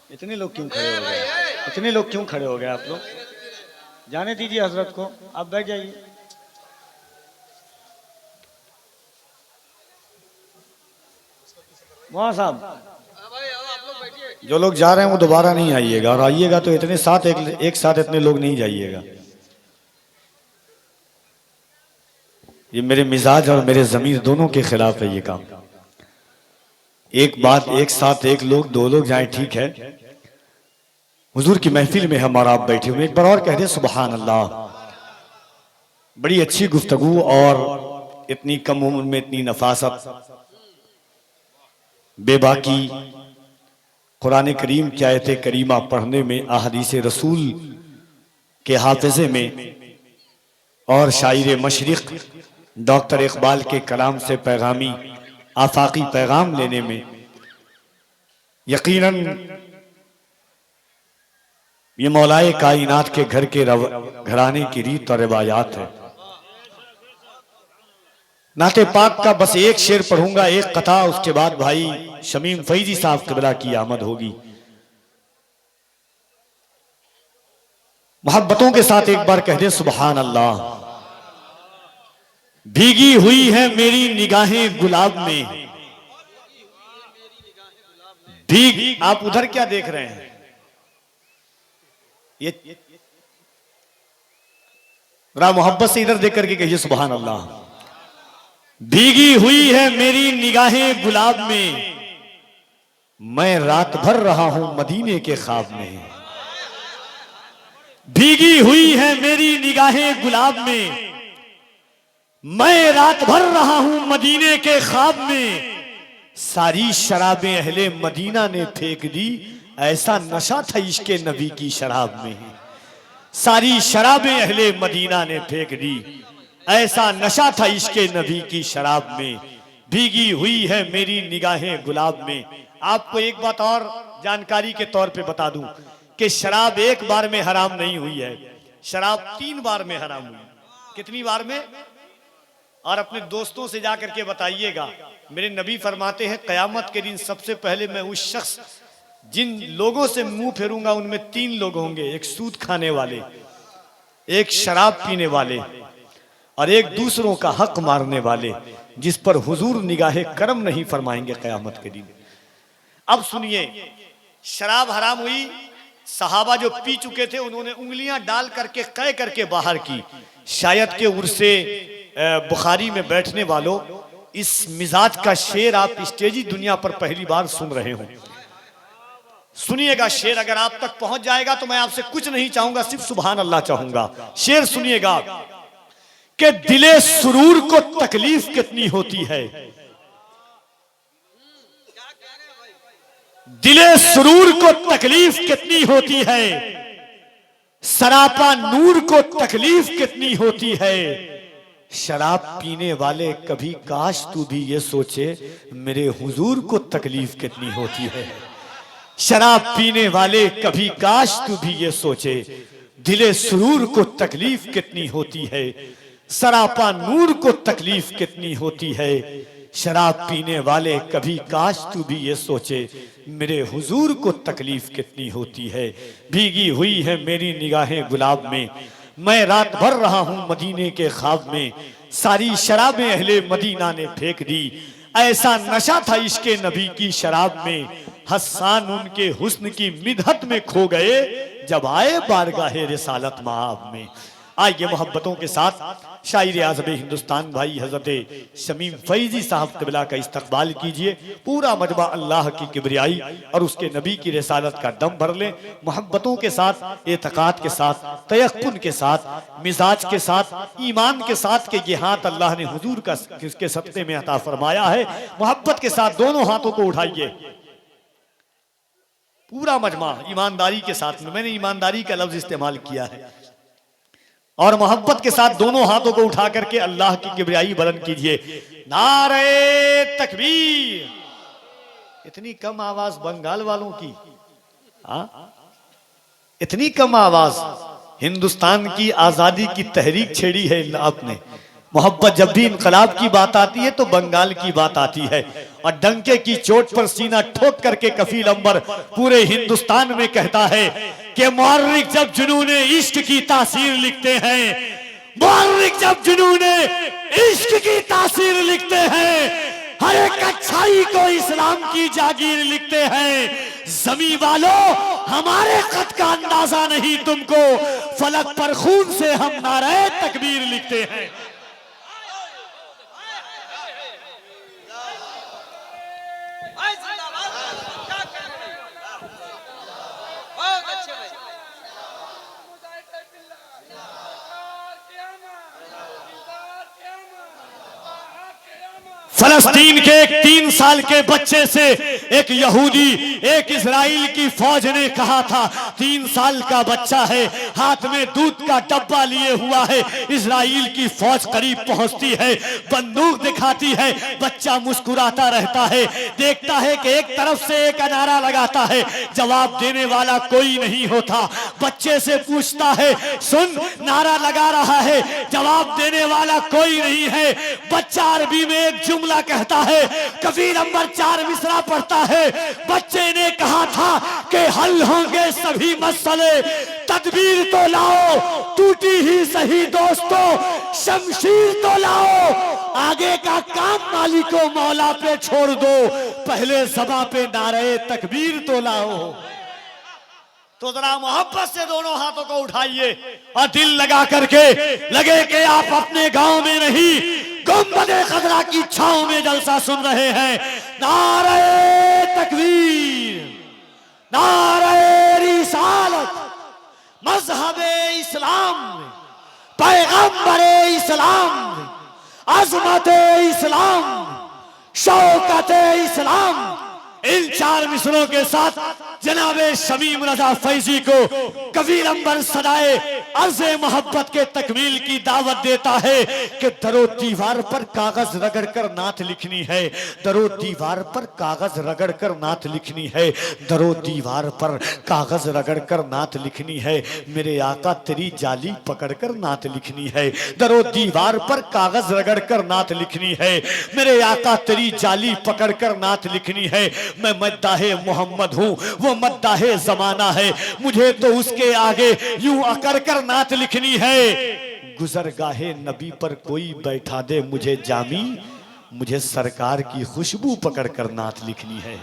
इतने लोग क्यों खड़े हो गए? इतने लोग क्यों खड़े हो गए आप लोग? जाने दीजिए हजरत को, आप बैठ जाइए। वहाँ साहब, जो लोग जा रहे हैं वो दोबारा नहीं आइएगा, और आइएगा तो इतने साथ एक साथ इतने लोग नहीं जाइएगा। ये मेरे मिजाज और मेरे ज़मीर दोनों के खिलाफ है ये काम। एक बात, एक साथ एक लोग, दो लोग जाएं ठीक है। हुजूर की महफिल में हम और आप बैठे हुए, एक बार और कह दे सुबहान अल्लाह। बड़ी अच्छी गुफ्तगू, और इतनी कम उम्र में इतनी नफासत, बेबाकी, कुरान करीम की आयत करीमा पढ़ने में, अहादीस रसूल के हाफिजे में, और शायर मशरिक डॉक्टर इकबाल के कलाम से पैगामी आफाकी पैगाम लेने में, यकीनन ये मौलाए कायनात के घर के घराने की रीत और रिवायात है। नाते पाक का बस एक शेर पढ़ूंगा, एक कथा, उसके बाद भाई शमीम फैजी साहब क़िबला की आमद होगी। मोहब्बतों के साथ एक बार कह दे सुबहान अल्लाह। भीगी हुई है मेरी निगाहें गुलाब में, भीग, आप उधर क्या देख रहे हैं? ये जरा मोहब्बत से इधर देख करके कहिए सुबहान अल्लाह। भीगी हुई है मेरी निगाहें गुलाब में, मैं रात भर रहा हूं मदीने के ख्वाब में। भीगी हुई है मेरी निगाहें गुलाब में, मैं रात भर रहा हूं मदीने के ख्वाब में। सारी शराबें अहले मदीना ने फेंक दी, ऐसा नशा था इश्के नबी की शराब में। सारी शराबें अहले मदीना ने फेंक दी, ऐसा नशा था इश्के नबी की शराब में। भीगी हुई है मेरी निगाहें गुलाब में। आपको एक बात और जानकारी के तौर पे बता दूं कि शराब एक बार में हराम नहीं हुई है, शराब 3 बार में हराम हुई। कितनी बार में? और अपने दोस्तों से जाकर के बताइएगा। मेरे नबी फरमाते हैं कयामत के दिन सबसे पहले मैं उस शख्स, जिन लोगों से मुंह फेरूंगा उनमें 3 लोग होंगे, एक सूद खाने वाले, एक शराब पीने वाले, और एक दूसरों का हक मारने वाले, जिस पर हुजूर निगाहे करम नहीं फरमाएंगे कयामत के दिन। अब सुनिए, शराब हराम हुई, सहाबा जो पी चुके थे उन्होंने उंगलियां डाल करके कह करके बाहर की। शायद के उर्से बुखारी में बैठने वालों, इस मिजाज का शेर आप स्टेजी दुनिया पर पहली बार सुन रहे हो। सुनिएगा शेर, अगर आप तक पहुंच जाएगा तो मैं आपसे कुछ नहीं चाहूंगा, सिर्फ सुभान अल्लाह चाहूंगा। शेर सुनिएगा कि दिले सुरूर को तकलीफ कितनी होती है, दिले सुरूर को तकलीफ कितनी होती है, सरापा नूर को तकलीफ कितनी होती है। शराब पीने वाले कभी काश तू भी ये सोचे मेरे हुजूर को तकलीफ कितनी होती है। शराब पीने वाले कभी काश तू भी ये सोचे दिले सुरूर को तकलीफ कितनी होती है, सरापा नूर को तकलीफ कितनी होती है। शराब पीने वाले कभी काश तू भी ये सोचे मेरे हुजूर को तकलीफ कितनी होती है। भीगी हुई है मेरी निगाहें गुलाब में, मैं रात भर रहा हूं मदीने के ख्वाब में। सारी शराबें अहले मदीना ने फेंक दी, ऐसा नशा था इश्के नबी की शराब में। हस्सान उनके हुस्न की मिदहत में खो गए, जब आए बारगाहे रिसालत माब में। आइए मोहब्बतों के साथ शायर आज़म हिंदुस्तान भाई हजरत शमीम फैजी साहब क़िबला का इस्तकबाल कीजिए। पूरा मजमा अल्लाह की किबरियाई और उसके नबी की रिसालत का दम भर लें। मोहब्बतों के साथ, एतकाद के साथ, तयक्कुन के साथ, मिजाज के साथ, ईमान के साथ के ये हाथ अल्लाह ने हुजूर का किसके सत्ते में अता फरमाया है। मोहब्बत के साथ दोनों हाथों को उठाइए, पूरा मजमा ईमानदारी के साथ में, मैंने ईमानदारी का लफ्ज इस्तेमाल किया है, और मोहब्बत के साथ दोनों हाथों को उठा करके अल्लाह की किबरियाई बुलंद कीजिए। नारे तकबीर। इतनी कम आवाज बंगाल वालों की, इतनी कम आवाज। हिंदुस्तान की आजादी की तहरीक छेड़ी है आपने। मोहब्बत जब भी इनकलाब की बात आती है तो बंगाल की बात आती है, और डंके की चोट पर सीना ठोक करके कफील अंबर पूरे हिंदुस्तान में कहता है कि मुअर्रिख जब जुनूने इश्क की तासीर लिखते हैं, मुअर्रिख जब जुनूने इश्क की तासीर लिखते हैं, हर एक अच्छाई को इस्लाम की जागीर लिखते हैं। जमी वालों हमारे खत का अंदाजा नहीं तुमको, फलक पर खून से हम नारे तकबीर लिखते हैं। फलस्तीन के एक 3 साल के बच्चे से एक यहूदी, एक इजराइल की फौज ने कहा था, 3 साल का बच्चा है, हाथ में दूध का डब्बा लिए हुआ है। इजराइल की फौज करीब पहुंचती है, बंदूक दिखाती है, बच्चा मुस्कुराता रहता है, देखता है कि एक तरफ से एक नारा लगाता है, जवाब देने वाला कोई नहीं होता। बच्चे से पूछता है, सुन नारा लगा रहा है, जवाब देने वाला कोई नहीं है। बच्चा अरबी में एक जुमला कहता है, कफील अंबर 4 मिसरा पढ़ता है, बच्चे ने कहा था कि हल होंगे सभी मसले, तदबीर तो लाओ, टूटी ही सही दोस्तों, शमशीर तो लाओ, आगे का काम मालिको मौला पे छोड़ दो, पहले सभा पे नारे तकबीर तो लाओ। तो जरा मोहब्बत से दोनों हाथों को उठाइए और दिल लगा करके लगे कि आप अपने गांव में नहीं, गुंबदे खजरा की छांव में जलसा सुन रहे हैं। नारे तकबीर, नारे रिसालत, मजहबे इस्लाम, पैगंबरे इस्लाम, अजमते इस्लाम, शौकते इस्लाम। इन 4 मिसरों के साथ जनाबे शमीम रजा फैजी को कफील अंबर सदाए अर्ज़े मोहब्बत के तकमील की दावत देता है कि दरो दीवार पर कागज रगड़ कर नात लिखनी है, दरो दीवार पर कागज रगड़ कर नात लिखनी है, दरो दीवार पर कागज रगड़ कर नात लिखनी है, मेरे आका तेरी जाली पकड़ कर नात लिखनी है, दरो दीवार पर कागज रगड़ कर नात लिखनी है, मेरे आका तेरी जाली पकड़ कर नात लिखनी है। मैं मद्दाहे मोहम्मद हूँ, वो मद्दाहे जमाना है, मुझे तो उसके आगे यूं अकड़ कर नात लिखनी है। गुजरगाहे नबी पर कोई बैठा दे मुझे जामी, मुझे सरकार की खुशबू पकड़ कर नात लिखनी है।